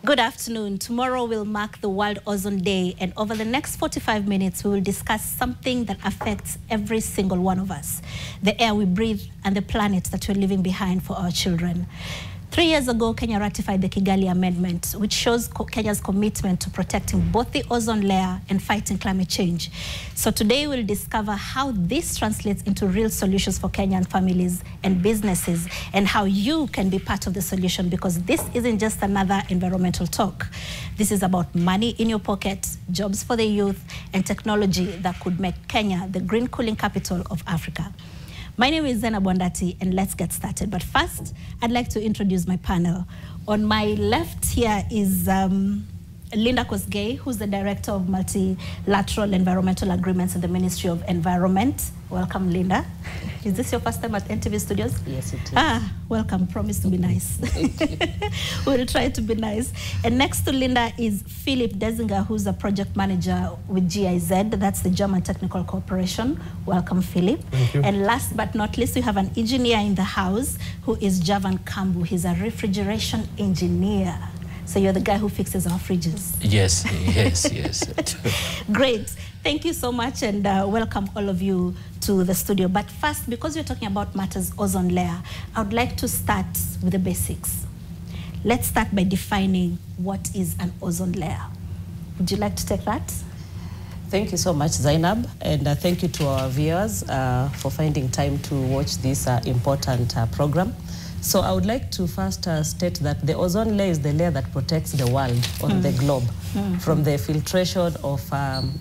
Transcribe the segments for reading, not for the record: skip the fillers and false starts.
Good afternoon. Tomorrow will mark the World Ozone Day, and over the next 45 minutes, we will discuss something that affects every single one of us: the air we breathe and the planet that we're leaving behind for our children. 3 years ago, Kenya ratified the Kigali Amendment, which shows Kenya's commitment to protecting both the ozone layer and fighting climate change. So today we'll discover how this translates into real solutions for Kenyan families and businesses, and how you can be part of the solution, because this isn't just another environmental talk. This is about money in your pocket, jobs for the youth, and technology that could make Kenya the green cooling capital of Africa. My name is Zena Bondati, and let's get started. But first, I'd like to introduce my panel. On my left here is Linda Kosgei, who's the Director of Multilateral Environmental Agreements in the Ministry of Environment. Welcome, Linda. Is this your first time at NTV Studios? Yes, it is. Welcome. Promise to be nice. We'll try to be nice. And next to Linda is Philip Desinger, who's a project manager with GIZ. That's the German Technical Corporation. Welcome, Philip. Thank you. And last but not least, we have an engineer in the house who is Javan Kambu. He's a refrigeration engineer. So you're the guy who fixes our fridges. Yes, yes, yes. Great. Thank you so much, and welcome all of you to the studio. But first, because we're talking about matters ozone layer, I would like to start with the basics. Let's start by defining what is an ozone layer. Would you like to take that? Thank you so much, Zainab, and thank you to our viewers for finding time to watch this important program. So I would like to first state that the ozone layer is the layer that protects the world on the globe from the filtration of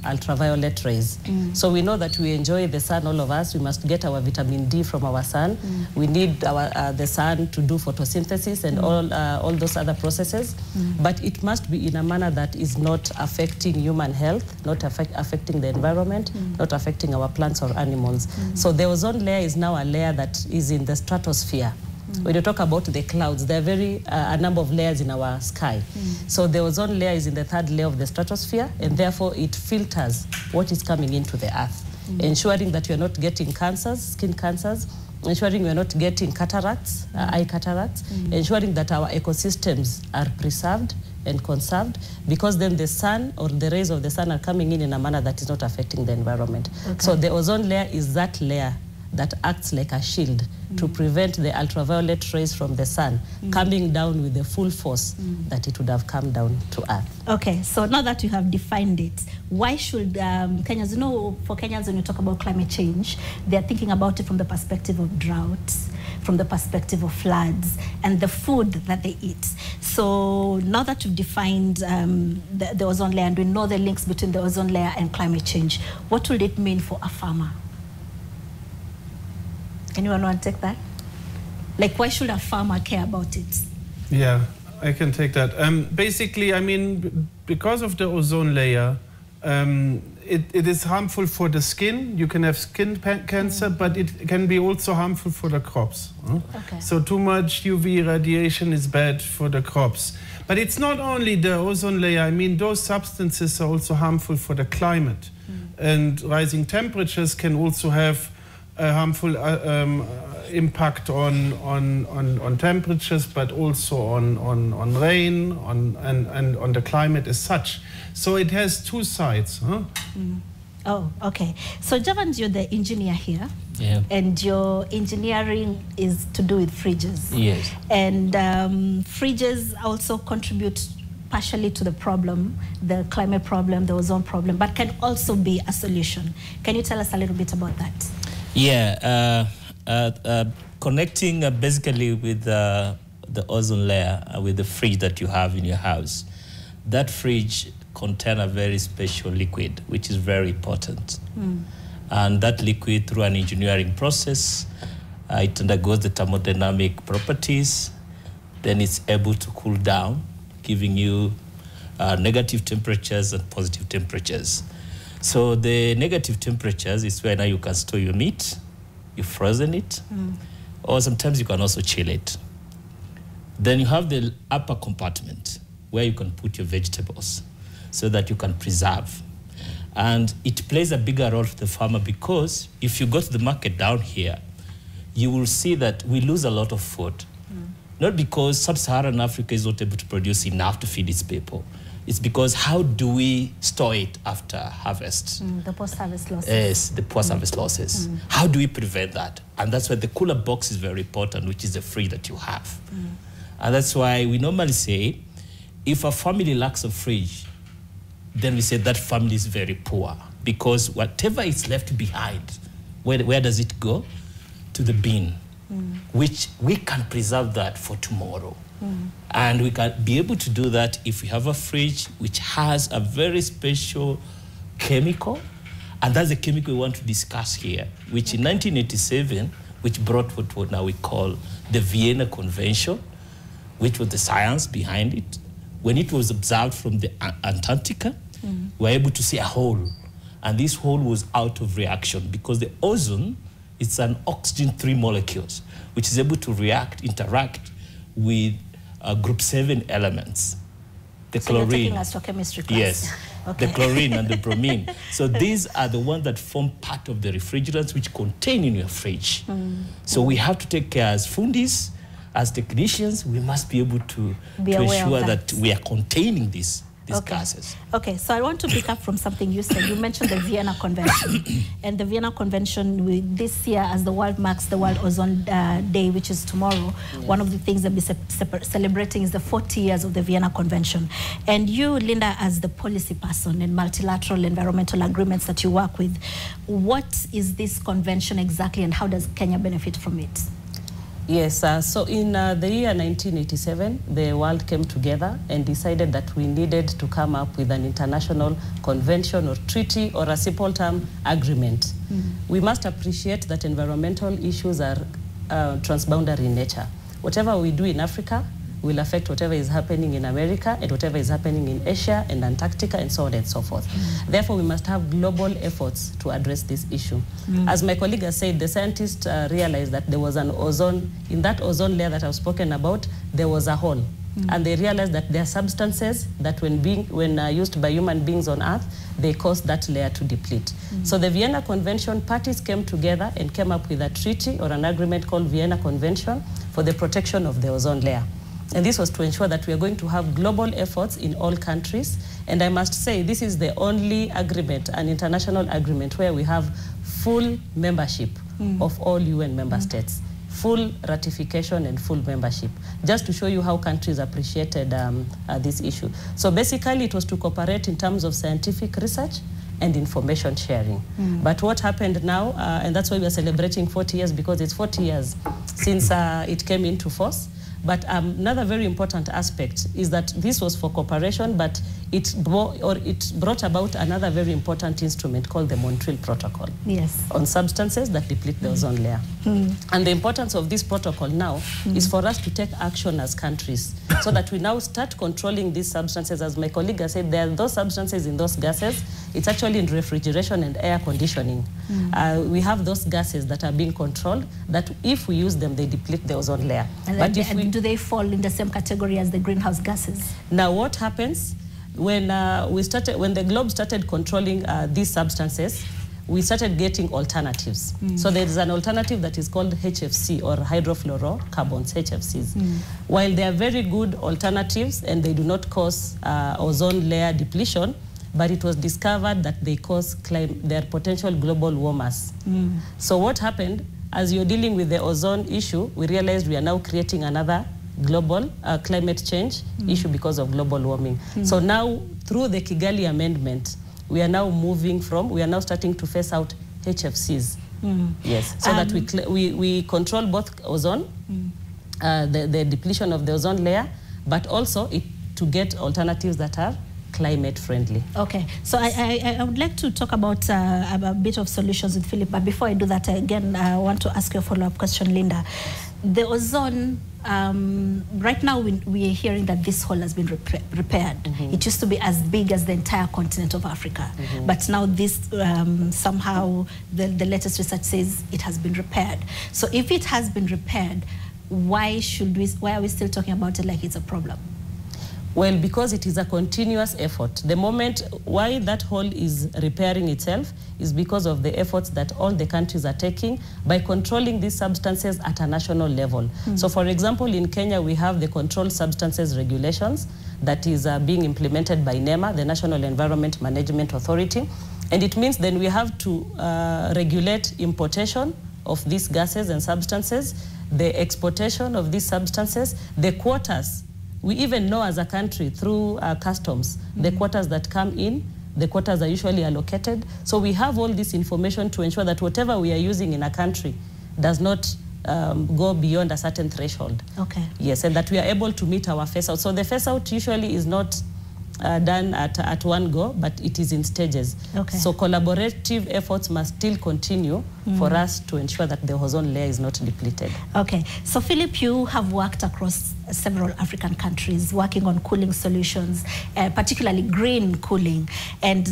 ultraviolet rays. So we know that we enjoy the sun, all of us. We must get our vitamin D from our sun. We need the sun to do photosynthesis and all those other processes. But it must be in a manner that is not affecting human health, not affecting the environment, not affecting our plants or animals. So the ozone layer is now a layer that is in the stratosphere. When you talk about the clouds, there are a number of layers in our sky. So the ozone layer is in the third layer of the stratosphere, and therefore it filters what is coming into the earth, ensuring that you're not getting cancers, skin cancers, ensuring we're not getting cataracts, eye cataracts, ensuring that our ecosystems are preserved and conserved, because then the sun or the rays of the sun are coming in a manner that is not affecting the environment. Okay. So the ozone layer is that layer that acts like a shield to prevent the ultraviolet rays from the sun coming down with the full force that it would have come down to earth. Okay, so now that you have defined it, why should Kenyans, you know, for Kenyans, when you talk about climate change, they're thinking about it from the perspective of droughts, from the perspective of floods, and the food that they eat. So now that you've defined the ozone layer, and we know the links between the ozone layer and climate change, what would it mean for a farmer? Anyone want to take that? Like, why should a farmer care about it? Yeah, I can take that. Basically, I mean, because of the ozone layer, it is harmful for the skin. You can have skin cancer, but it can be also harmful for the crops. Okay. So too much UV radiation is bad for the crops. But it's not only the ozone layer. I mean, those substances are also harmful for the climate. And rising temperatures can also have a harmful impact on temperatures, but also on rain, and on the climate as such. So it has two sides. Oh, okay. So Javan, you're the engineer here. Yeah. And your engineering is to do with fridges. Yes. And fridges also contribute partially to the problem, the climate problem, the ozone problem, but can also be a solution. Can you tell us a little bit about that? Yeah, connecting basically with the ozone layer, with the fridge that you have in your house. That fridge contains a very special liquid, which is very important. And that liquid, through an engineering process, it undergoes the thermodynamic properties. Then it's able to cool down, giving you negative temperatures and positive temperatures. So the negative temperatures is where now you can store your meat, you've frozen it, or sometimes you can also chill it. Then you have the upper compartment where you can put your vegetables so that you can preserve. And it plays a bigger role for the farmer, because if you go to the market down here, you will see that we lose a lot of food Not because sub-Saharan Africa is not able to produce enough to feed its people. It's because how do we store it after harvest? The post-harvest losses. Yes, the post-harvest losses. How do we prevent that? And that's why the cooler box is very important, which is the fridge that you have. And that's why we normally say, if a family lacks a fridge, then we say that family is very poor, because whatever is left behind, where does it go? To the bin, which we can preserve that for tomorrow. And we can be able to do that if we have a fridge which has a very special chemical, and that's the chemical we want to discuss here, which in 1987, which brought what now we call the Vienna Convention, which was the science behind it. When it was observed from the Antarctica, we were able to see a hole, and this hole was out of reaction because the ozone, it's an oxygen 3 molecules, which is able to interact with group 7 elements. The so chlorine. You're taking us to chemistry class. Yes, okay. the chlorine and the bromine. So these are the ones that form part of the refrigerants which contain in your fridge. So we have to take care as fundis, as technicians, we must be able to ensure that we are containing these gases. Okay, so I want to pick up from something you said. You mentioned the Vienna Convention. And the Vienna Convention, this year, as the world marks the World Ozone Day, which is tomorrow, one of the things that we're celebrating is the 40 years of the Vienna Convention. And you, Linda, as the policy person in multilateral environmental agreements that you work with, what is this convention exactly, and how does Kenya benefit from it? Yes, so in the year 1987, the world came together and decided that we needed to come up with an international convention or treaty or a simple term agreement. We must appreciate that environmental issues are transboundary in nature. Whatever we do in Africa will affect whatever is happening in America and whatever is happening in Asia and Antarctica and so on and so forth. Therefore, we must have global efforts to address this issue. As my colleague has said, the scientists realized that there was an ozone, in that ozone layer that I've spoken about, there was a hole. And they realized that there are substances that when used by human beings on Earth, they cause that layer to deplete. So the Vienna Convention parties came together and came up with a treaty or an agreement called Vienna Convention for the protection of the ozone layer. And this was to ensure that we are going to have global efforts in all countries. And I must say, this is the only agreement, an international agreement, where we have full membership of all UN member states, full ratification and full membership, just to show you how countries appreciated this issue. So basically, it was to cooperate in terms of scientific research and information sharing. But what happened now, and that's why we are celebrating 40 years, because it's 40 years since it came into force. But another very important aspect is that this was for cooperation, but it brought about another very important instrument called the Montreal Protocol on substances that deplete the ozone layer. And the importance of this protocol now is for us to take action as countries so that we now start controlling these substances. As my colleague has said, there are those substances in those gases. It's actually in refrigeration and air conditioning. We have those gases that are being controlled, that if we use them, they deplete the ozone layer. And do they fall in the same category as the greenhouse gases? Now, what happens when the globe started controlling these substances, we started getting alternatives. So there is an alternative that is called HFC, or hydrofluorocarbons, HFCs. While they are very good alternatives and they do not cause ozone layer depletion, but it was discovered that they cause their potential global warmers. So what happened, as you're dealing with the ozone issue, we realized we are now creating another global climate change issue because of global warming. So now, through the Kigali Amendment, we are now starting to phase out HFCs. Yes, so that we control both ozone, the depletion of the ozone layer, but also to get alternatives that are climate friendly. Okay, so I would like to talk about a bit of solutions with Philip, but before I do that, again, I want to ask you a follow-up question, Linda. The ozone, right now we are hearing that this hole has been repaired. It used to be as big as the entire continent of Africa, but now this, somehow, the latest research says it has been repaired. So if it has been repaired, why are we still talking about it like it's a problem? Well, because it is a continuous effort. The moment why that hole is repairing itself is because of the efforts that all the countries are taking by controlling these substances at a national level. So for example, in Kenya, we have the Controlled Substances Regulations that is being implemented by NEMA, the National Environment Management Authority. And it means then we have to regulate importation of these gases and substances, the exportation of these substances, the quotas. We even know as a country through customs, the quotas that come in, the quotas are usually allocated. So we have all this information to ensure that whatever we are using in a country does not go beyond a certain threshold. Okay. Yes, and that we are able to meet our phase out. So the phase out usually is not done at one go, but it is in stages. Okay. So collaborative efforts must still continue for us to ensure that the ozone layer is not depleted. Okay, so Philip, you have worked across several African countries working on cooling solutions, particularly green cooling, and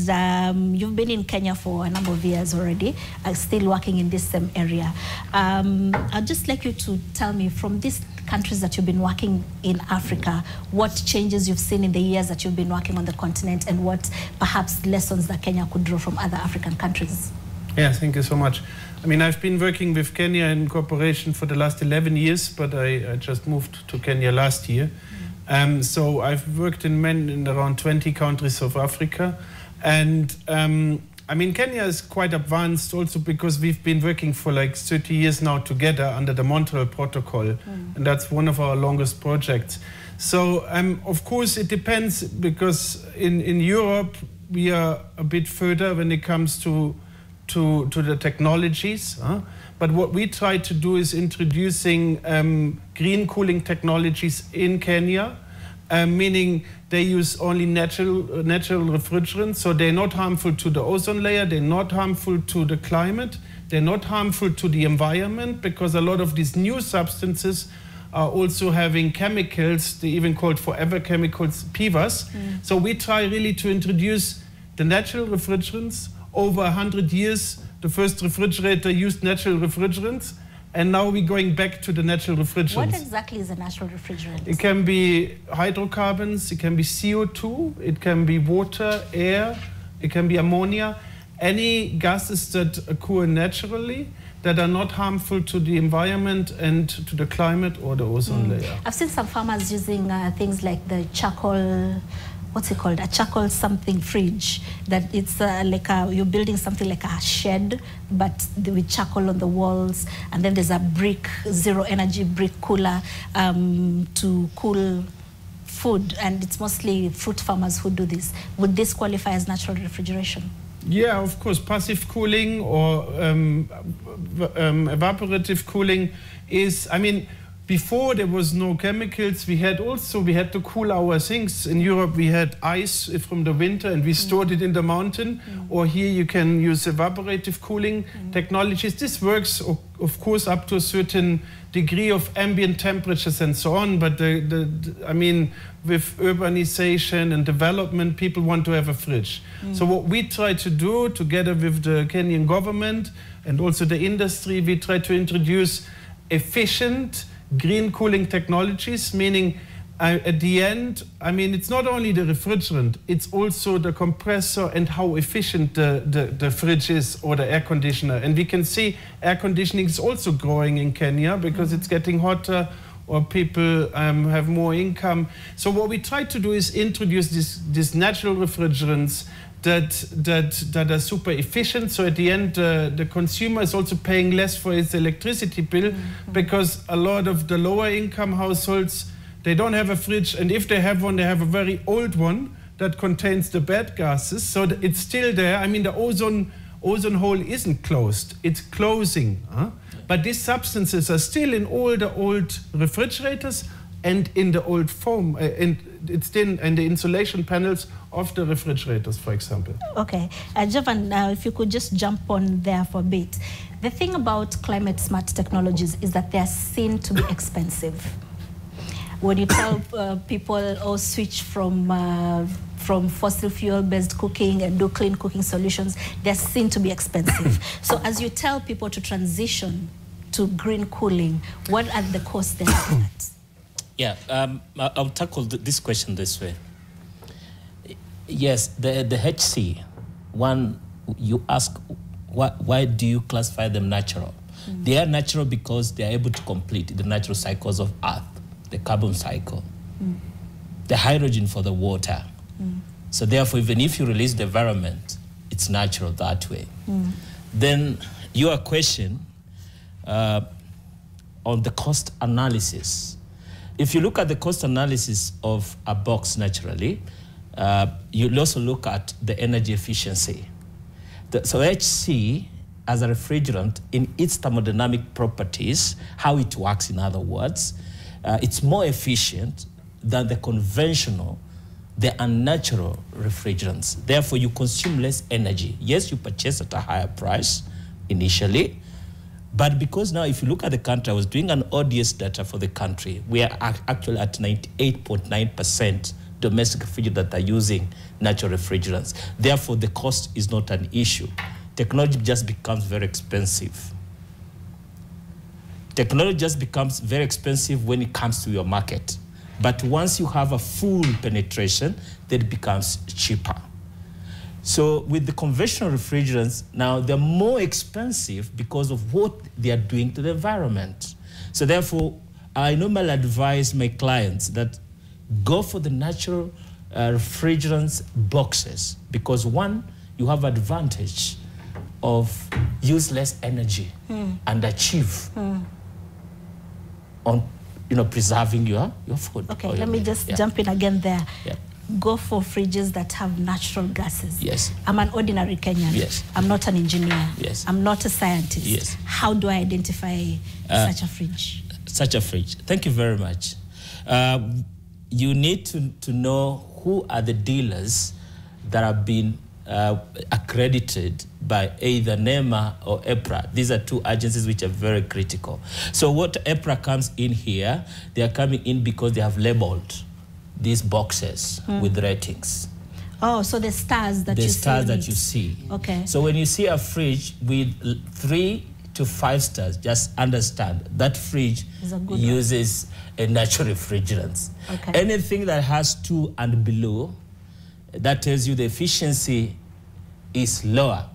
you've been in Kenya for a number of years already, still working in this same area. I'd just like you to tell me, from these countries that you've been working in Africa, what changes you've seen in the years that you've been working on the continent, and what perhaps lessons that Kenya could draw from other African countries? Yeah, thank you so much. I mean, I've been working with Kenya in cooperation for the last 11 years, but I just moved to Kenya last year. So I've worked in around 20 countries of Africa. And I mean, Kenya is quite advanced also because we've been working for like 30 years now together under the Montreal Protocol. And that's one of our longest projects. So, of course, it depends, because in Europe, we are a bit further when it comes to the technologies. But what we try to do is introducing green cooling technologies in Kenya, meaning they use only natural refrigerants, so they're not harmful to the ozone layer, they're not harmful to the climate, they're not harmful to the environment, because a lot of these new substances are also having chemicals, they even called forever chemicals, PFAS. So we try really to introduce the natural refrigerants. Over 100 years, the first refrigerator used natural refrigerants, and now we're going back to the natural refrigerants. What exactly is a natural refrigerant? It can be hydrocarbons, it can be CO2, it can be water, air, it can be ammonia, any gases that occur naturally that are not harmful to the environment and to the climate or the ozone layer. I've seen some farmers using things like the charcoal, what's it called? A charcoal something fridge. That it's like you're building something like a shed, but with charcoal on the walls. And then there's a brick, zero energy brick cooler to cool food. And it's mostly fruit farmers who do this. Would this qualify as natural refrigeration? Yeah, of course. Passive cooling or evaporative cooling is, I mean, before there was no chemicals, we had to cool our things. In Europe, we had ice from the winter and we stored it in the mountain. Or here you can use evaporative cooling technologies. This works, of course, up to a certain degree of ambient temperatures and so on. But I mean, with urbanization and development, people want to have a fridge. So what we try to do together with the Kenyan government and also the industry, we try to introduce efficient green cooling technologies, meaning at the end, I mean, it's not only the refrigerant, it's also the compressor and how efficient the fridge is or the air conditioner. And we can see air conditioning is also growing in Kenya because it's getting hotter or people have more income. So what we try to do is introduce these natural refrigerants that are super efficient. So at the end, the consumer is also paying less for his electricity bill because a lot of the lower income households, they don't have a fridge. And if they have one, they have a very old one that contains the bad gases. So it's still there. I mean, the ozone hole isn't closed. It's closing. But these substances are still in all the old refrigerators and in the old foam, and it's still in the insulation panels of the refrigerators, for example. Okay. Jovan, if you could just jump on there for a bit. The thing about climate smart technologies is that they're seen to be expensive. When you tell people, switch from fossil fuel-based cooking and do clean cooking solutions, they're seen to be expensive. So as you tell people to transition to green cooling, what are the costs they're looking at? Yeah, I'll tackle this question this way. Yes, the HC, one, you ask, why do you classify them natural? They are natural because they are able to complete the natural cycles of Earth, the carbon cycle, the hydrogen for the water. So therefore, even if you release the environment, it's natural that way. Then your question on the cost analysis. If you look at the cost analysis of a box naturally, you'll also look at the energy efficiency. So HC, as a refrigerant, in its thermodynamic properties, how it works, in other words, it's more efficient than the conventional, the unnatural refrigerants. Therefore, you consume less energy. Yes, you purchase at a higher price initially, but because now, if you look at the country, I was doing an ODS data for the country, we are actually at 98.9% domestic refrigerants that are using natural refrigerants. Therefore, the cost is not an issue. Technology just becomes very expensive. Technology just becomes very expensive when it comes to your market. But once you have a full penetration, then it becomes cheaper. So with the conventional refrigerants, now they're more expensive because of what they are doing to the environment. So therefore, I normally advise my clients that go for the natural refrigerants boxes, because one, you have advantage of use less energy and achieve on preserving your food. Okay, let me just jump in again there. Yeah. Go for fridges that have natural gases. Yes. I'm an ordinary Kenyan. Yes. I'm not an engineer. Yes. I'm not a scientist. Yes. How do I identify such a fridge? Such a fridge. Thank you very much. You need to know who are the dealers that have been accredited by either NEMA or EPRA. These are two agencies which are very critical. So what EPRA comes in here, they are coming in because they have labeled these boxes with ratings. Oh, so the stars that the you see. The stars that you see. Okay. So when you see a fridge with 3 to 5 stars, just understand that fridge uses a natural refrigerant. Okay. Anything that has 2 and below, that tells you the efficiency is lower.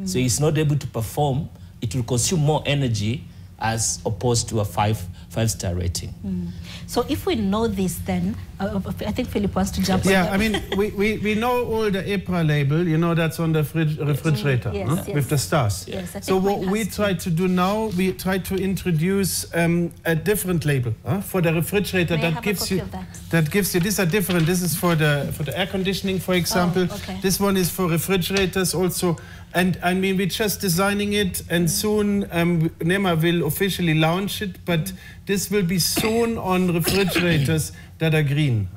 So it's not able to perform. It will consume more energy as opposed to a 5-star rating. So if we know this, then I think Philip wants to jump in. Yeah, I mean, we know all the EPRA label, that's on the refrigerator with the stars. Yes, so what we try to do now, we try to introduce a different label for the refrigerator that gives you. These are different. This is for the air conditioning, for example. Oh, okay. This one is for refrigerators also. And I mean, we're just designing it, and soon NEMA will officially launch it, but this will be soon on refrigerators that are green,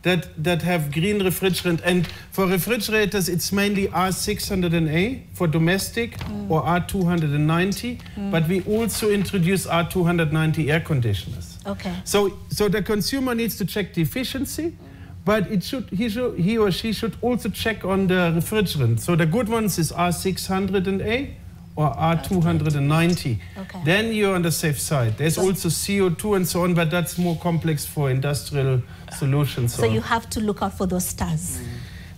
that have green refrigerant. And for refrigerators, it's mainly R600A for domestic or R290, but we also introduce R290 air conditioners. Okay. So the consumer needs to check the efficiency, but he or she should also check on the refrigerant. So the good ones is R600A or R290. Okay. Then you're on the safe side. There's also CO2 and so on, but that's more complex for industrial solutions. So you have to look out for those stars.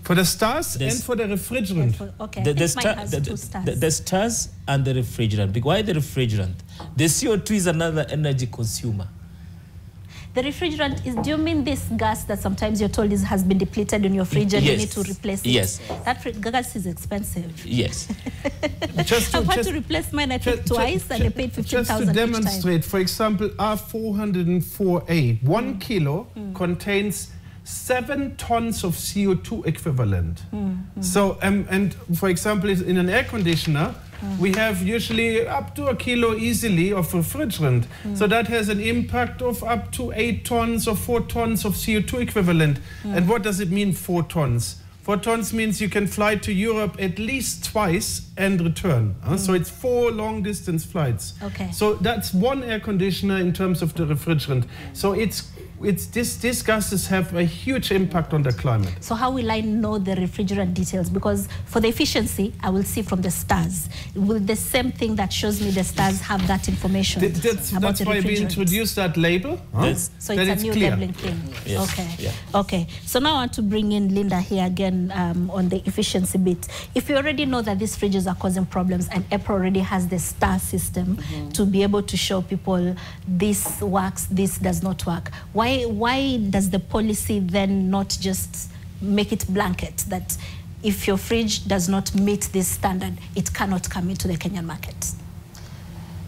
For the stars and for the refrigerant. Okay, the stars and the refrigerant. Why the refrigerant? The CO2 is another energy consumer. The refrigerant is, do you mean this gas that sometimes you're told has been depleted in your fridge and you need to replace it? Yes. That gas is expensive. Yes. I've had to replace mine, I think, twice, and I paid 15,000 Just to demonstrate, for example, R404A, 1 kilo contains 7 tons of CO2 equivalent. So, and for example, in an air conditioner, we have usually up to 1 kilo easily of refrigerant. So that has an impact of up to 8 tons or 4 tons of CO2 equivalent. And what does it mean, 4 tons? 4 tons means you can fly to Europe at least twice and return. So it's 4 long-distance flights. Okay. So that's 1 air conditioner in terms of the refrigerant. So it's these gases have a huge impact on the climate. So how will I know the refrigerant details? Because for the efficiency, I will see from the stars. Will the same thing that shows me the stars have that information? That's why we introduced that label. Huh? So it's a new labeling thing. Yes. Okay. Yeah. Okay. So now I want to bring in Linda here again on the efficiency bit. If you already know that these fridges are causing problems and EPRA already has the star system to be able to show people this works, this does not work, why does the policy then not just make it blanket that if your fridge does not meet this standard, it cannot come into the Kenyan market?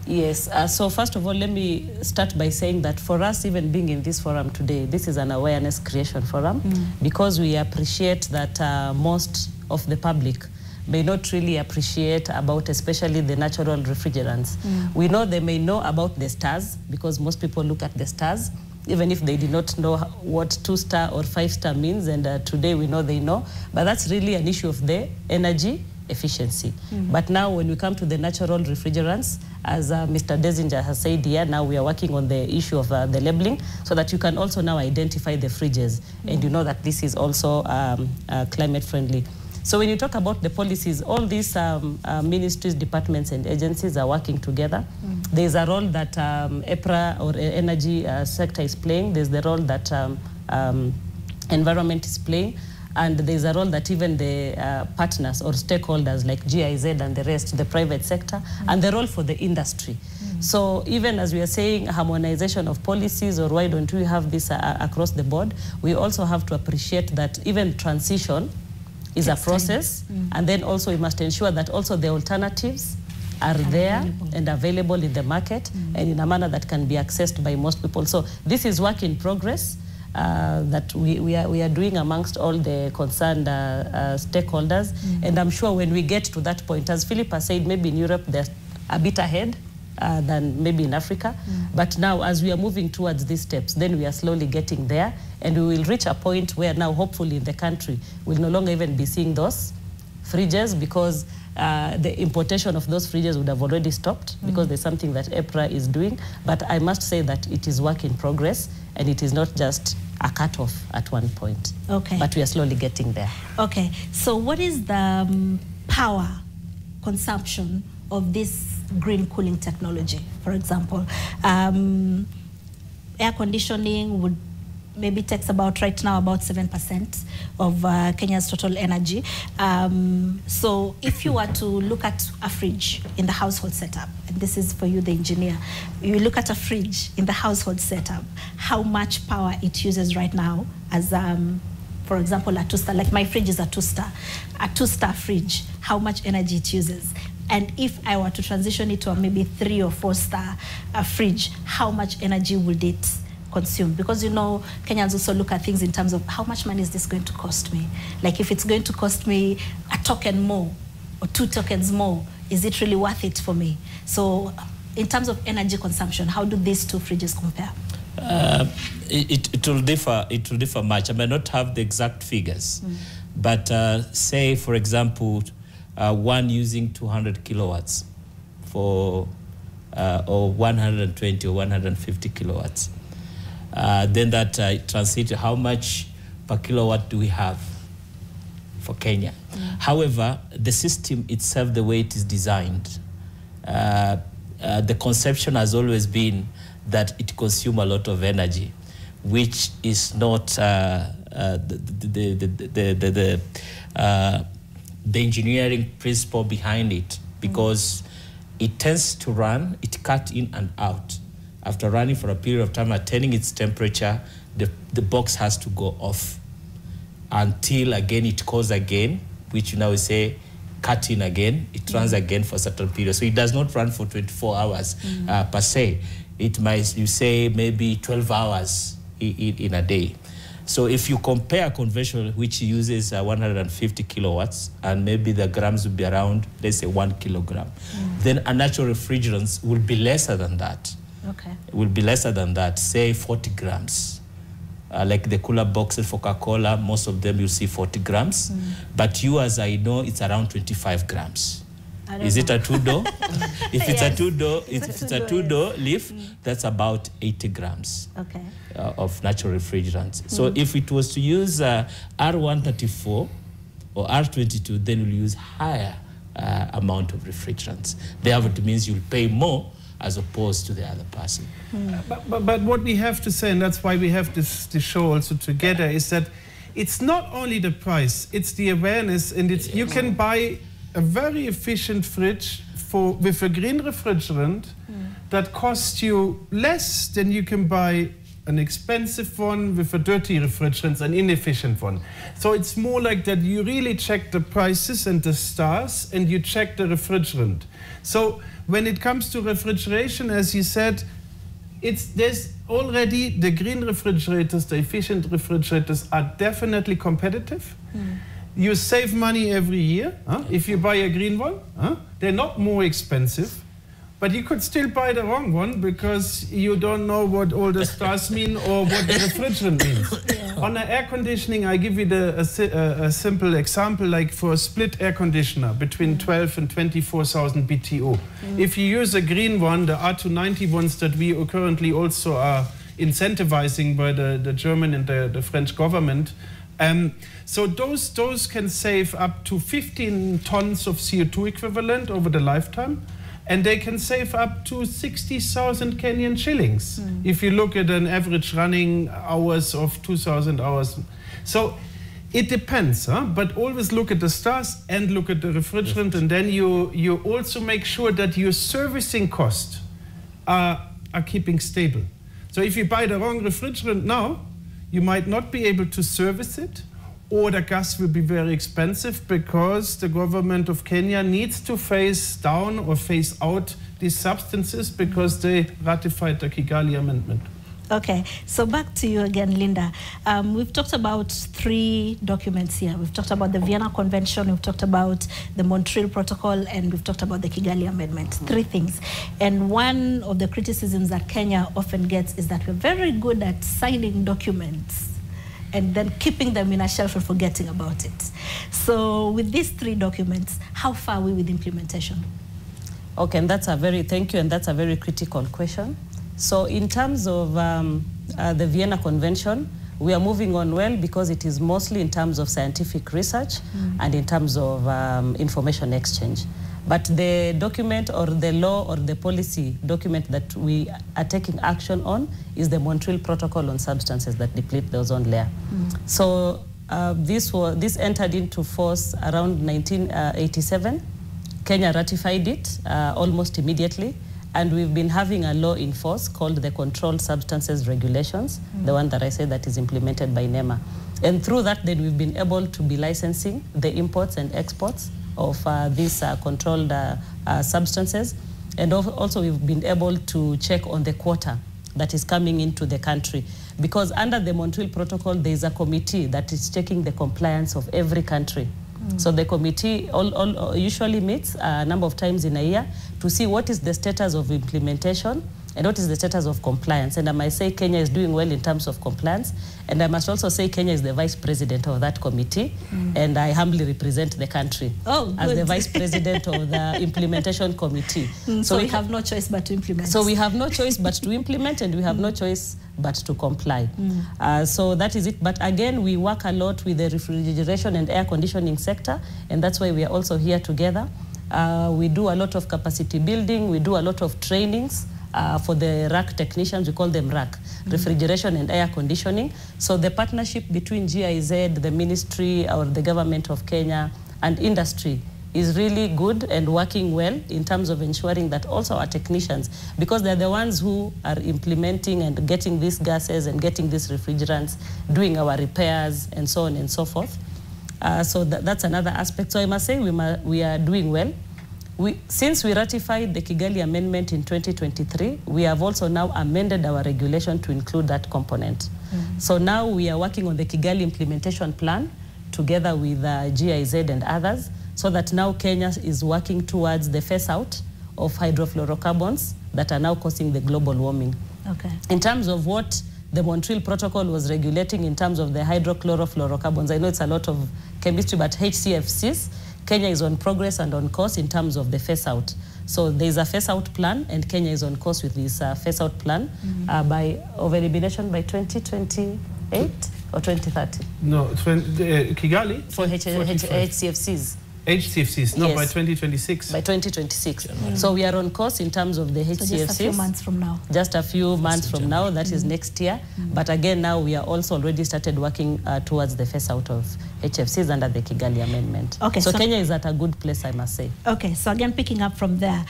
Yes, so first of all, let me start by saying that for us, even being in this forum today, this is an awareness creation forum because we appreciate that most of the public may not really appreciate about especially the natural refrigerants. We know they may know about the stars because most people look at the stars, even if they did not know what 2-star or 5-star means, and today we know they know, but that's really an issue of the energy efficiency. But now when we come to the natural refrigerants, as Mr. Desinger has said here, now we are working on the issue of the labeling so that you can also now identify the fridges and you know that this is also climate friendly. So when you talk about the policies, all these ministries, departments and agencies are working together. There's a role that EPRA or energy sector is playing. There's the role that environment is playing. And there's a role that even the partners or stakeholders like GIZ and the rest, the private sector, and the role for the industry. So even as we are saying harmonization of policies or why don't we have this across the board, we also have to appreciate that even transition is a process, and then also we must ensure that also the alternatives are there and available in the market and in a manner that can be accessed by most people. So this is work in progress that we are doing amongst all the concerned stakeholders, and I'm sure when we get to that point, as Philippa said, maybe in Europe they're a bit ahead than maybe in Africa. But now as we are moving towards these steps, then we are slowly getting there, and we will reach a point where now hopefully in the country we'll no longer even be seeing those fridges because the importation of those fridges would have already stopped because there's something that EPRA is doing. But I must say that it is work in progress and it is not just a cutoff at one point. Okay. But we are slowly getting there. Okay. So what is the power consumption of this green cooling technology? For example, air conditioning would maybe takes about right now about 7% of Kenya's total energy. So if you were to look at a fridge in the household setup, and this is for you, the engineer, you look at a fridge in the household setup, how much power it uses right now as, for example, a 2-star, like my fridge is a 2-star fridge, how much energy it uses. And if I were to transition it to a maybe 3 or 4-star fridge, how much energy would it consume? Because, you know, Kenyans also look at things in terms of how much money is this going to cost me? Like if it's going to cost me a token more or 2 tokens more, is it really worth it for me? So in terms of energy consumption, how do these two fridges compare? It will differ much. I may not have the exact figures, but say, for example, one using 200 kilowatts for, or 120 or 150 kilowatts. Then that translates to how much per kilowatt do we have for Kenya. However, the system itself, the way it is designed, the conception has always been that it consumes a lot of energy, which is not the engineering principle behind it, because it tends to run, it cuts in and out. After running for a period of time, attaining its temperature, the box has to go off until again it calls again, which you now say cut in again, it runs again for a certain period. So it does not run for 24 hours per se. It might, you say, maybe 12 hours in a day. So if you compare conventional, which uses 150 kilowatts, and maybe the grams will be around, let's say 1 kilogram, then a natural refrigerant will be lesser than that. Okay. It will be lesser than that, say 40 grams. Like the cooler boxes for Coca-Cola, most of them you'll see 40 grams. But yours, I know, it's around 25 grams. Is it a two-door? If it's Yes. a two-door leaf, that's about 80 grams of natural refrigerants. So if it was to use R134 or R22, then we'll use higher amount of refrigerants. Therefore, it means you'll pay more as opposed to the other person. But what we have to say, and that's why we have this show also together, is that it's not only the price, it's the awareness, and it's you can buy a very efficient fridge with a green refrigerant that costs you less than you can buy an expensive one with a dirty refrigerant, an inefficient one. So it's more like that you really check the prices and the stars, and you check the refrigerant. So when it comes to refrigeration, as you said, there's already the green refrigerators, the efficient refrigerators are definitely competitive. You save money every year. If you buy a green one, they're not more expensive, but you could still buy the wrong one because you don't know what all the stars mean or what the refrigerant means. On the air conditioning, I give you a simple example, like for a split air conditioner between 12 and 24,000 BTU. If you use a green one, the R290 ones that we currently also are incentivizing by the German and the French government, so those can save up to 15 tons of CO2 equivalent over the lifetime, and they can save up to 60,000 Kenyan shillings if you look at an average running hours of 2,000 hours. So it depends, but always look at the stars and look at the refrigerant, and then you also make sure that your servicing costs are keeping stable. So if you buy the wrong refrigerant now, you might not be able to service it, or the gas will be very expensive because the government of Kenya needs to phase down or phase out these substances because they ratified the Kigali Amendment. Okay, so back to you again, Linda. We've talked about 3 documents here. We've talked about the Vienna Convention, we've talked about the Montreal Protocol, and we've talked about the Kigali Amendment. 3 things. And one of the criticisms that Kenya often gets is that we're very good at signing documents and then keeping them in a shelf and forgetting about it. So with these 3 documents, how far are we with implementation? Okay, and thank you, and that's a very critical question. So in terms of the Vienna Convention, we are moving on well because it is mostly in terms of scientific research and in terms of information exchange. But the document or the law or the policy document that we are taking action on is the Montreal Protocol on substances that deplete the ozone layer. So this entered into force around 1987. Kenya ratified it almost immediately. And we've been having a law in force called the Controlled Substances Regulations, the one that I said that is implemented by NEMA. And through that, then we've been able to be licensing the imports and exports of these controlled substances. And also we've been able to check on the quota that is coming into the country. Because under the Montreal Protocol, there is a committee that is checking the compliance of every country. So the committee usually meets a number of times in a year to see what is the status of implementation and what is the status of compliance. And I might say Kenya is doing well in terms of compliance. And I must also say Kenya is the vice president of that committee. And I humbly represent the country as the vice president of the implementation committee. So we have no choice but to implement. So we have no choice but to implement, and we have no choice but to comply. So that is it. But again, we work a lot with the refrigeration and air conditioning sector, and that's why we are also here together. We do a lot of capacity building. We do a lot of trainings for the RAC technicians. We call them RAC, refrigeration and air conditioning. So the partnership between GIZ, the ministry, or the government of Kenya, and industry is really good and working well in terms of ensuring that also our technicians, because they're the ones who are implementing and getting these gases and getting these refrigerants, doing our repairs and so on and so forth. So that's another aspect. So I must say we are doing well. Since we ratified the Kigali Amendment in 2023, we have also now amended our regulation to include that component. So now we are working on the Kigali implementation plan together with GIZ and others, so that now Kenya is working towards the phase out of hydrofluorocarbons that are now causing the global warming. Okay. In terms of what the Montreal Protocol was regulating in terms of the hydrochlorofluorocarbons, I know it's a lot of chemistry, but HCFCs Kenya is on progress and on course in terms of the phase out. So there's a phase out plan, and Kenya is on course with this phase out plan of elimination by 2028 or 2030. No, Kigali? For HCFCs. HCFCs, no, Yes. by 2026. By 2026. So we are on course in terms of the HCFCs. So just a few months from now. Just a few months from now, that is next year. But again, now we are also already started working towards the phase out of HFCs under the Kigali Amendment. Okay, so Kenya is at a good place, I must say. Okay, so again, picking up from there,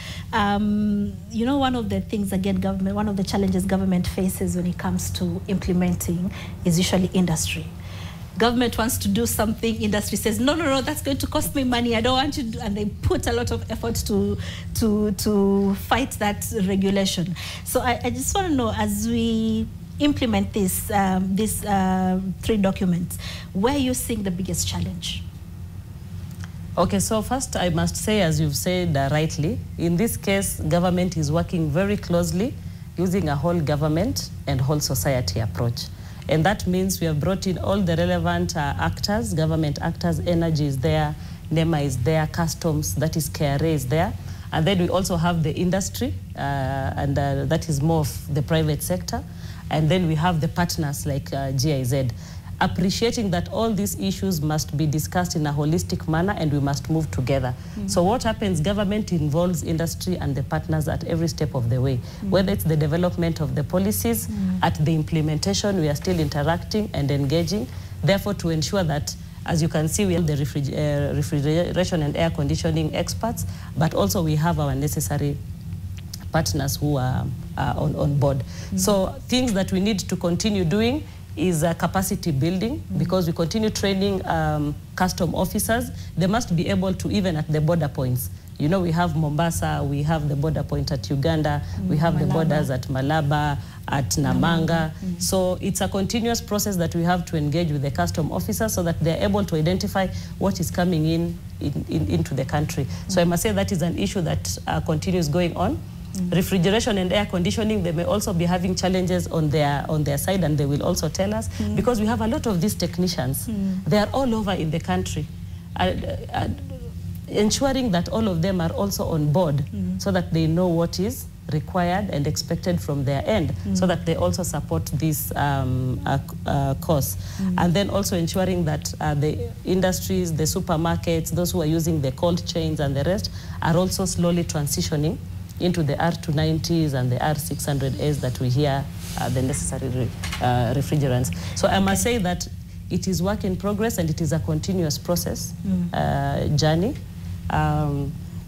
you know, one of the things, again, one of the challenges government faces when it comes to implementing is usually industry. Government wants to do something, industry says, no, that's going to cost me money, I don't want you to do, and they put a lot of effort to fight that regulation. So I just want to know, as we implement these 3 documents, where are you seeing the biggest challenge? Okay, so first I must say, as you've said rightly, in this case, government is working very closely using a whole government and whole society approach. And that means we have brought in all the relevant actors, government actors, energy is there, NEMA is there, customs, that is KRA is there. And then we also have the industry, and that is more of the private sector. And then we have the partners like GIZ. Appreciating that all these issues must be discussed in a holistic manner and we must move together. So what happens, government involves industry and the partners at every step of the way. Whether it's the development of the policies, at the implementation, we are still interacting and engaging. Therefore, to ensure that, as you can see, we have the refrigeration and air conditioning experts, but also we have our necessary partners who are on board. So things that we need to continue doing is capacity building, because we continue training custom officers. They must be able to, even at the border points. You know, we have Mombasa, we have the border point at Uganda, we have the borders at Malaba, at Namanga. So it's a continuous process that we have to engage with the custom officers so that they're able to identify what is coming into the country. So I must say that is an issue that continues going on. Refrigeration and air conditioning, they may also be having challenges on their side, and they will also tell us, because we have a lot of these technicians. They are all over in the country. Ensuring that all of them are also on board so that they know what is required and expected from their end, so that they also support this course. And then also ensuring that the industries, the supermarkets, those who are using the cold chains and the rest are also slowly transitioning into the R290s and the R600As that we hear the necessary refrigerants. So I must say that it is work in progress and it is a continuous process journey.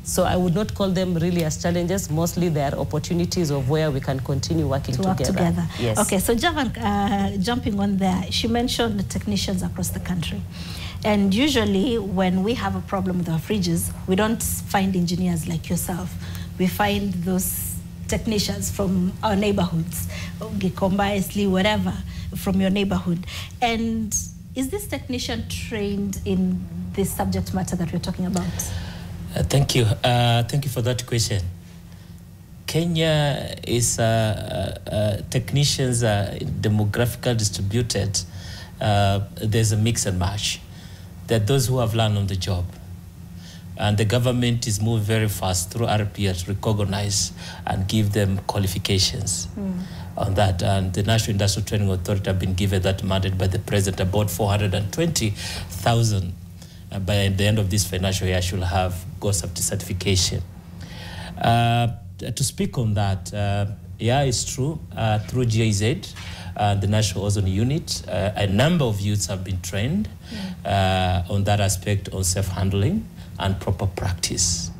So I would not call them really as challenges. Mostly they are opportunities of where we can continue working together. Yes. Okay, so Javan, jumping on there, she mentioned the technicians across the country. And usually when we have a problem with our fridges, we don't find engineers like yourself. We find those technicians from our neighborhoods, Gikomba, Esli, whatever, from your neighborhood. And is this technician trained in this subject matter that we're talking about? Thank you. Thank you for that question. Kenya is technicians demographically distributed. There's a mix and match. There are those who have learned on the job. And the government is moving very fast through RPA to recognize and give them qualifications on that. And the National Industrial Training Authority have been given that mandate by the President. About 420,000 by the end of this financial year should have got certification. To speak on that, yeah, it's true. Through GIZ, the National Ozone Unit, a number of youths have been trained on that aspect of self-handling and proper practice.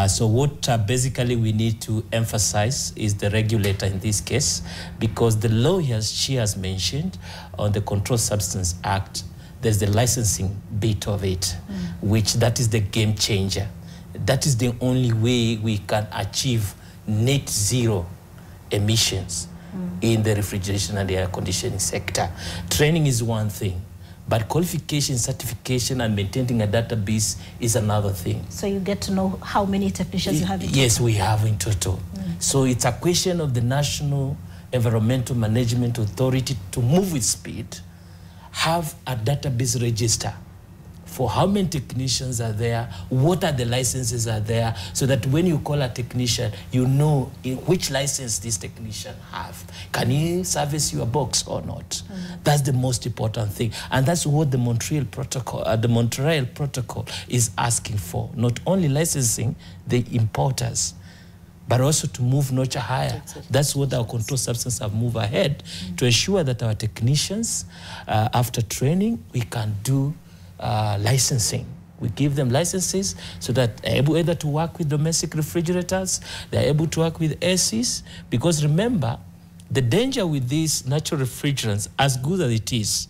So what basically we need to emphasize is the regulator in this case, because the law she has mentioned on the Controlled Substance Act, there's the licensing bit of it, which that is the game changer. That is the only way we can achieve net zero emissions in the refrigeration and the air conditioning sector. Training is one thing, but qualification, certification, and maintaining a database is another thing. So you get to know how many technicians you have in total? Yes, we have in total. So it's a question of the National Environmental Management Authority to move with speed, have a database register for how many technicians are there, what are the licenses are there, so that when you call a technician, you know which license this technician have. Can he service your box or not? That's the most important thing. And that's what the Montreal Protocol is asking for. Not only licensing the importers, but also to move notch higher. That's what our controlled substances have moved ahead to ensure that our technicians, after training, we can do licensing. We give them licenses so that they're able either to work with domestic refrigerators, they're able to work with ACs, because remember, the danger with these natural refrigerants, as good as it is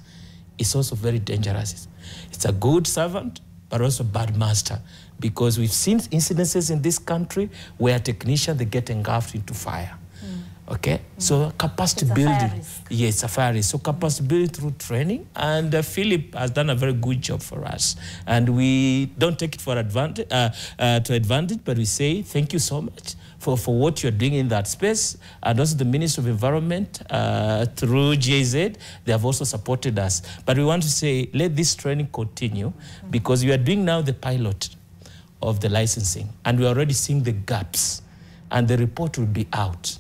also very dangerous. It's a good servant, but also bad master, because we've seen incidences in this country where technicians, they get engulfed into fire. Okay, so capacity building. Yes, a fire risk. So capacity building through training, and Philip has done a very good job for us. And we don't take it for advantage, but we say thank you so much for what you're doing in that space. And also the Ministry of Environment, through GIZ, they have also supported us. But we want to say, let this training continue, because we are doing now the pilot of the licensing, and we're already seeing the gaps, and the report will be out.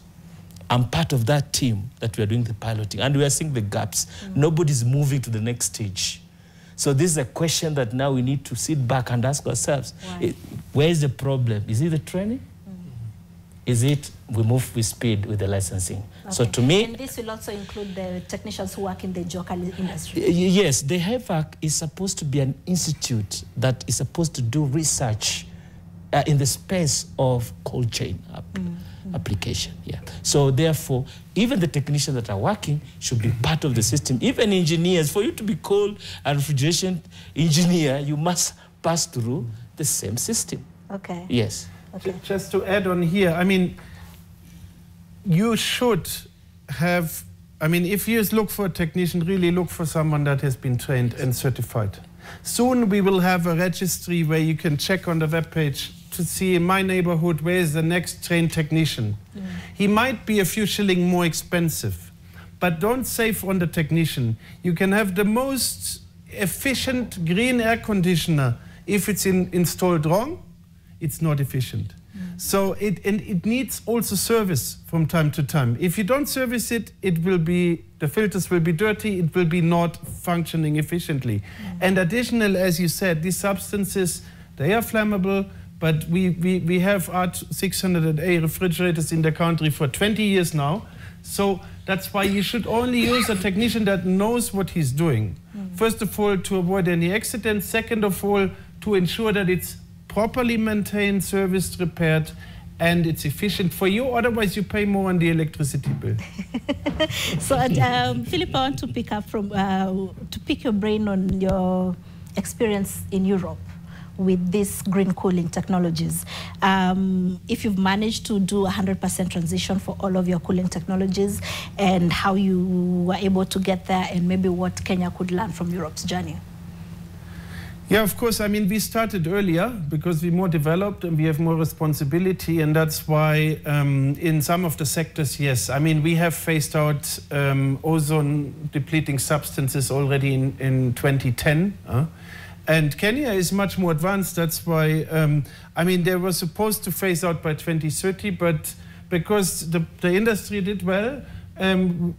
I'm part of that team that we are doing the piloting, and we are seeing the gaps. Nobody's moving to the next stage. So this is a question that now we need to sit back and ask ourselves, where is the problem? Is it the training? Is it we move with speed with the licensing? Okay. So to me... And this will also include the technicians who work in the jockey industry? Yes, the HEVAC is supposed to be an institute that is supposed to do research in the space of cold chain application. Yeah. So therefore, even the technicians that are working should be part of the system. Even engineers, for you to be called a refrigeration engineer, you must pass through the same system. Okay. Yes. Okay. Just to add on here, I mean, you should have, I mean, if you look for a technician, really look for someone that has been trained and certified. Soon we will have a registry where you can check on the webpage to see in my neighborhood where is the next trained technician. He might be a few shillings more expensive, but don't save on the technician. You can have the most efficient green air conditioner. If it's installed wrong, it's not efficient. So it needs also service from time to time. If you don't service it, the filters will be dirty, it will be not functioning efficiently. And additional, as you said, these substances, they are flammable, but we have R600A refrigerators in the country for 20 years now. So that's why you should only use a technician that knows what he's doing. First of all, to avoid any accidents. Second of all, to ensure that it's properly maintained, serviced, repaired, and it's efficient for you. Otherwise, you pay more on the electricity bill. So, Philip, I want to pick your brain on your experience in Europe with these green cooling technologies. If you've managed to do 100% transition for all of your cooling technologies, and how you were able to get there, and maybe what Kenya could learn from Europe's journey. Yeah, of course. I mean, we started earlier because we're more developed and we have more responsibility, and that's why in some of the sectors, yes. I mean, we have phased out ozone depleting substances already in 2010. And Kenya is much more advanced. That's why, I mean, they were supposed to phase out by 2030, but because the industry did well,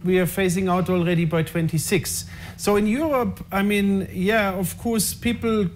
we are phasing out already by 26. So in Europe, I mean, yeah, of course, people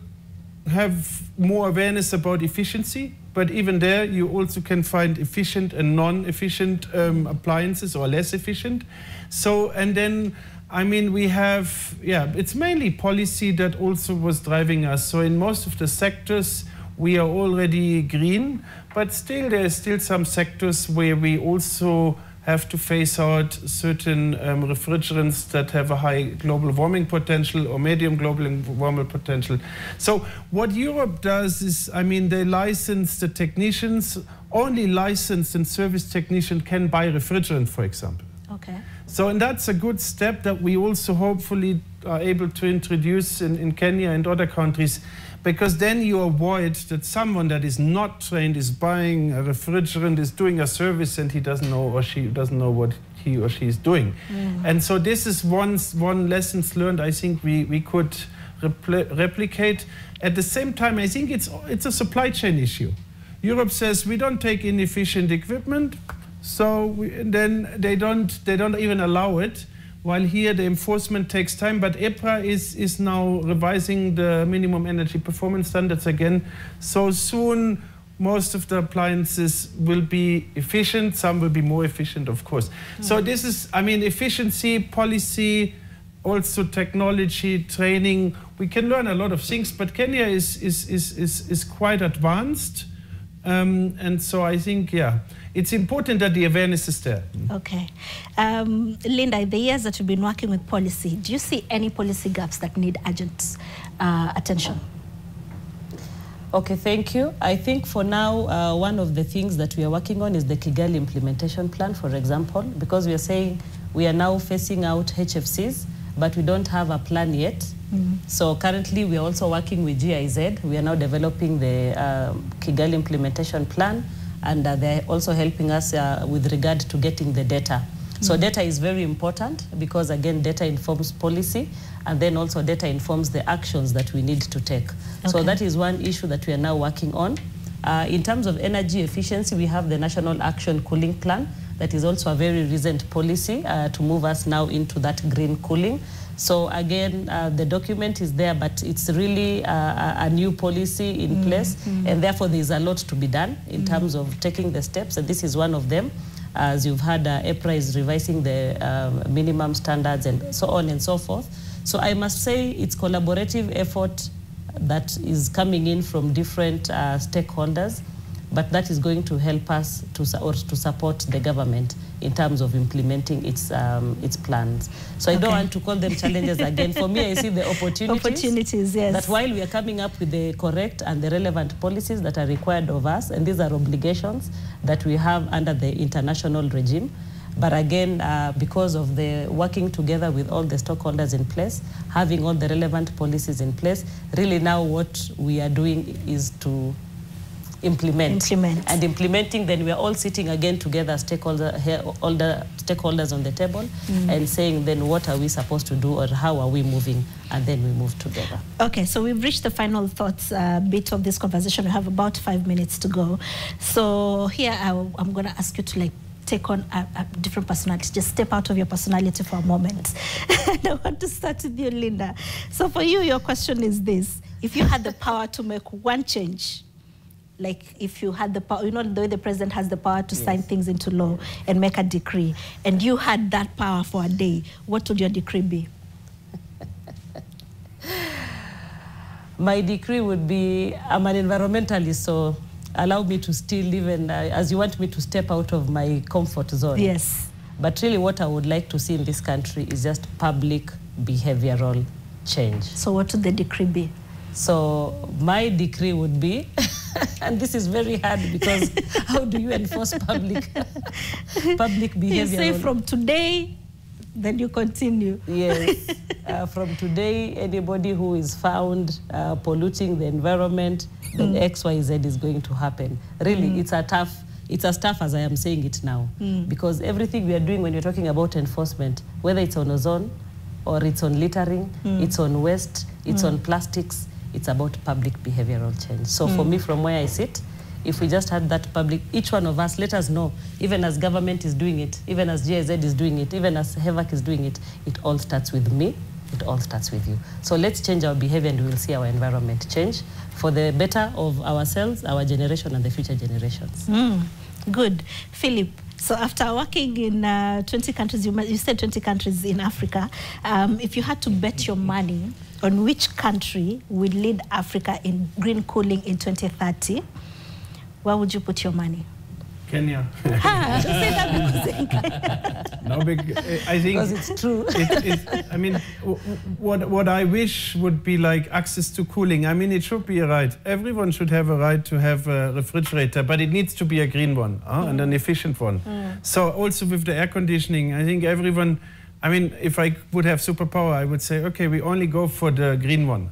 have more awareness about efficiency, but even there, you also can find efficient and non-efficient appliances, or less efficient. So, and then, I mean, we have, yeah, it's mainly policy that also was driving us. So in most of the sectors, we are already green, but still, there are still some sectors where we also have to phase out certain refrigerants that have a high global warming potential or medium global warming potential. So what Europe does is, I mean, they license the technicians. Only licensed and service technician can buy refrigerant, for example. Okay. So, and that's a good step that we also hopefully are able to introduce in Kenya and other countries, because then you avoid that someone that is not trained is buying a refrigerant, is doing a service, and he doesn't know or she doesn't know what he or she is doing. And so this is one lessons learned I think we could replicate. At the same time, I think it's a supply chain issue. Europe says we don't take inefficient equipment, so then they don't even allow it. While here the enforcement takes time, but EPRA is now revising the minimum energy performance standards again. So soon, most of the appliances will be efficient. Some will be more efficient, of course. So this is, I mean, efficiency, policy, also technology, training. We can learn a lot of things, but Kenya is quite advanced. And so I think, yeah, it's important that the awareness is there. Okay. Linda, the years that you've been working with policy, do you see any policy gaps that need urgent attention? Okay, thank you. I think for now, one of the things that we are working on is the Kigali implementation plan, for example, because we are saying we are now phasing out HFCs, but we don't have a plan yet. So currently we are also working with GIZ. We are now developing the Kigali implementation plan, and they're also helping us with regard to getting the data. So data is very important because, again, data informs policy, and then also data informs the actions that we need to take. Okay. So that is one issue that we are now working on. In terms of energy efficiency, we have the National Action Cooling Plan. That is also a very recent policy to move us now into that green cooling. So again, the document is there, but it's really a new policy in place, and therefore there's a lot to be done in terms of taking the steps, and this is one of them. As you've heard, EPRA is revising the minimum standards and so on and so forth. So I must say it's collaborative effort that is coming in from different stakeholders, but that is going to help us to support the government in terms of implementing its plans. So I don't want to call them challenges again. For me, I see the opportunities, yes. That while we are coming up with the correct and the relevant policies that are required of us, and these are obligations that we have under the international regime, but again, because of the working together with all the stakeholders in place, having all the relevant policies in place, really now what we are doing is to implement. And implementing, then we are all sitting again together, all the stakeholders on the table, and saying then what are we supposed to do or how are we moving, and then we move together. Okay, so we've reached the final thoughts bit of this conversation. We have about 5 minutes to go. So here I'm going to ask you to take on a different personality. Just step out of your personality for a moment. And I want to start with you, Linda. So for you, your question is this. If you had the power to make one change, like if you had the power, you know, the way the president has the power to sign things into law and make a decree, and you had that power for a day, what would your decree be? My decree would be, I'm an environmentalist, so allow me to still live, and as you want me to step out of my comfort zone. Yes. But really what I would like to see in this country is just public behavioral change. So what would the decree be? So my decree would be, and this is very hard because how do you enforce public behavior? You say from today, then you continue. Yes, from today, anybody who is found polluting the environment, then XYZ is going to happen. Really, it's as tough as I am saying it now, because everything we are doing when you're talking about enforcement, whether it's on ozone, or it's on littering, it's on waste, it's on plastics, it's about public behavioral change. So for me, from where I sit, if we just had that public, each one of us, let us know, even as government is doing it, even as GIZ is doing it, even as HEVAC is doing it, it all starts with me, it all starts with you. So let's change our behavior and we'll see our environment change for the better of ourselves, our generation, and the future generations. Good. Philip, so after working in 20 countries, you said 20 countries in Africa, if you had to bet your money on which country will lead Africa in green cooling in 2030, where would you put your money? Kenya. Say that no, I think because it's true. I mean, what I wish would be like access to cooling. I mean, it should be a right. Everyone should have a right to have a refrigerator, but it needs to be a green one and an efficient one. So also with the air conditioning, I think everyone. I mean, if I would have superpower, I would say, okay, we only go for the green one.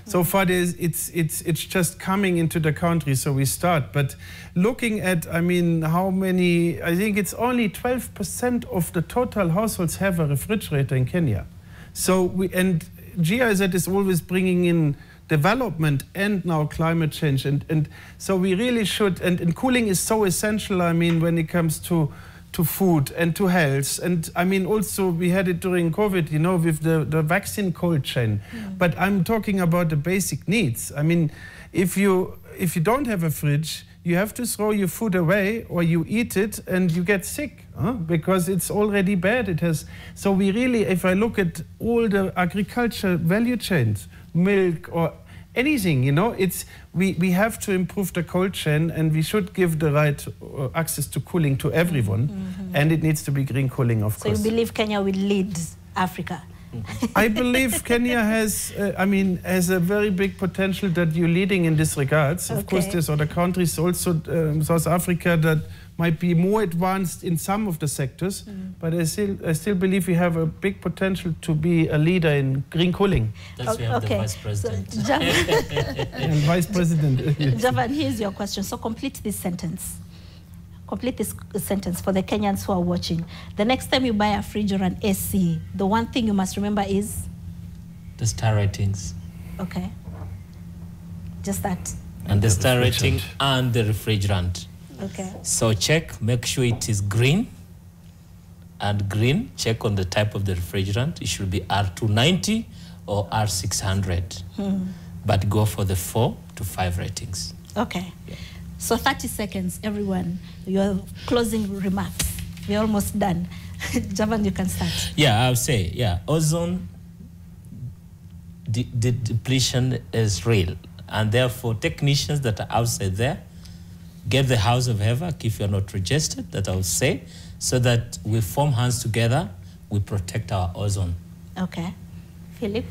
So far, it's just coming into the country, so we start. But looking at, I mean, how many, I think it's only 12% of the total households have a refrigerator in Kenya. So and GIZ is always bringing in development and now climate change. And so we really should, and cooling is so essential, I mean, when it comes to food and to health. And I mean, also we had it during COVID, you know, with the vaccine cold chain. But I'm talking about the basic needs. I mean, if you don't have a fridge, you have to throw your food away or you eat it and you get sick because it's already bad. So we really, if I look at all the agriculture value chains, milk or anything, you know, we have to improve the cold chain, and we should give the right access to cooling to everyone, and it needs to be green cooling, of course. So you believe Kenya will lead Africa? I believe Kenya has a very big potential that you're leading in this regards. Of course, there's other countries also, South Africa, that might be more advanced in some of the sectors, but I still believe we have a big potential to be a leader in green cooling. That's we have the Vice President. So, and Vice President. Javan, here's your question. So complete this sentence. Complete this sentence for the Kenyans who are watching. The next time you buy a fridge or an AC, the one thing you must remember is? The star ratings. Okay. Just that. And the star rating and the refrigerant. Okay. So check, make sure it is green. And green, check on the type of the refrigerant. It should be R290 or R600. But go for the 4 to 5 ratings. Okay. Yeah. So 30 seconds, everyone. Your closing remarks. We're almost done. Javan, you can start. Yeah, I'll say, ozone depletion is real. And therefore, technicians that are outside there, get the house of HEVAC if you're not registered, that I would say, so that we form hands together, we protect our ozone. Okay. Philip?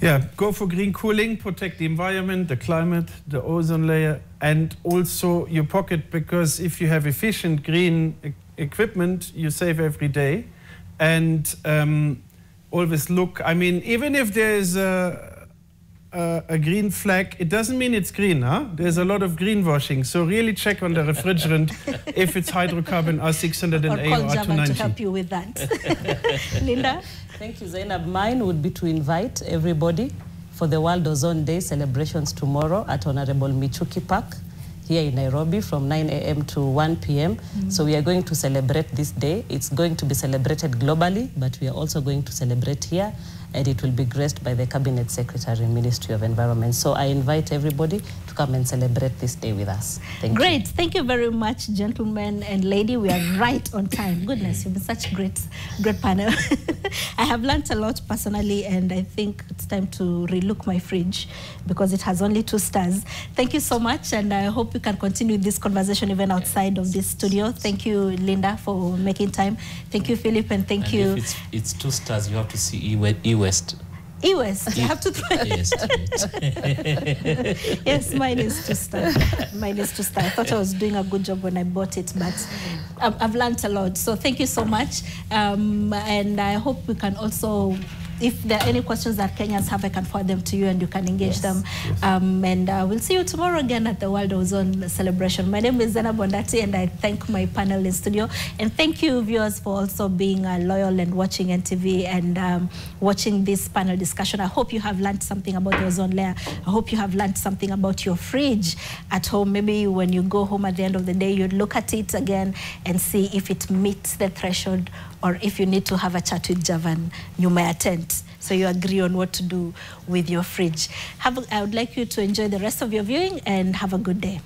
Yeah, go for green cooling, protect the environment, the climate, the ozone layer, and also your pocket, because if you have efficient green equipment, you save every day. And always look, I mean, even if there's a green flag, it doesn't mean it's green, huh? There's a lot of greenwashing, so really check on the refrigerant if it's hydrocarbon R600 or A call or Javan R290. to help you with that. Linda? Thank you, Zainab. Mine would be to invite everybody for the World Ozone Day celebrations tomorrow at Honorable Michuki Park here in Nairobi from 9 a.m. to 1 p.m. So we are going to celebrate this day. It's going to be celebrated globally, but we are also going to celebrate here, and it will be graced by the Cabinet Secretary, Ministry of Environment. So I invite everybody to come and celebrate this day with us. Thank you. Great. Thank you very much, gentlemen and lady. We are right on time. Goodness, you've been such a great panel. I have learned a lot personally, and I think it's time to relook my fridge because it has only 2 stars. Thank you so much, and I hope we can continue this conversation even outside of this studio. Thank you, Linda, for making time. Thank you, Philip, and thank you. If it's 2 stars, you have to see E-West. E-West, you have to try. Yes, yes, mine is 2 stars. Mine is 2 stars. I thought I was doing a good job when I bought it, but I've learned a lot. So thank you so much. And I hope we can also, if there are any questions that Kenyans have, I can forward them to you and you can engage them. And we'll see you tomorrow again at the World Ozone celebration. My name is Zena Bondati, and I thank my panel in studio. And thank you, viewers, for also being loyal and watching NTV and watching this panel discussion. I hope you have learned something about the ozone layer. I hope you have learned something about your fridge at home. Maybe when you go home at the end of the day, you look at it again and see if it meets the threshold, or if you need to have a chat with Javan, you may attend, so you agree on what to do with your fridge. I would like you to enjoy the rest of your viewing and have a good day.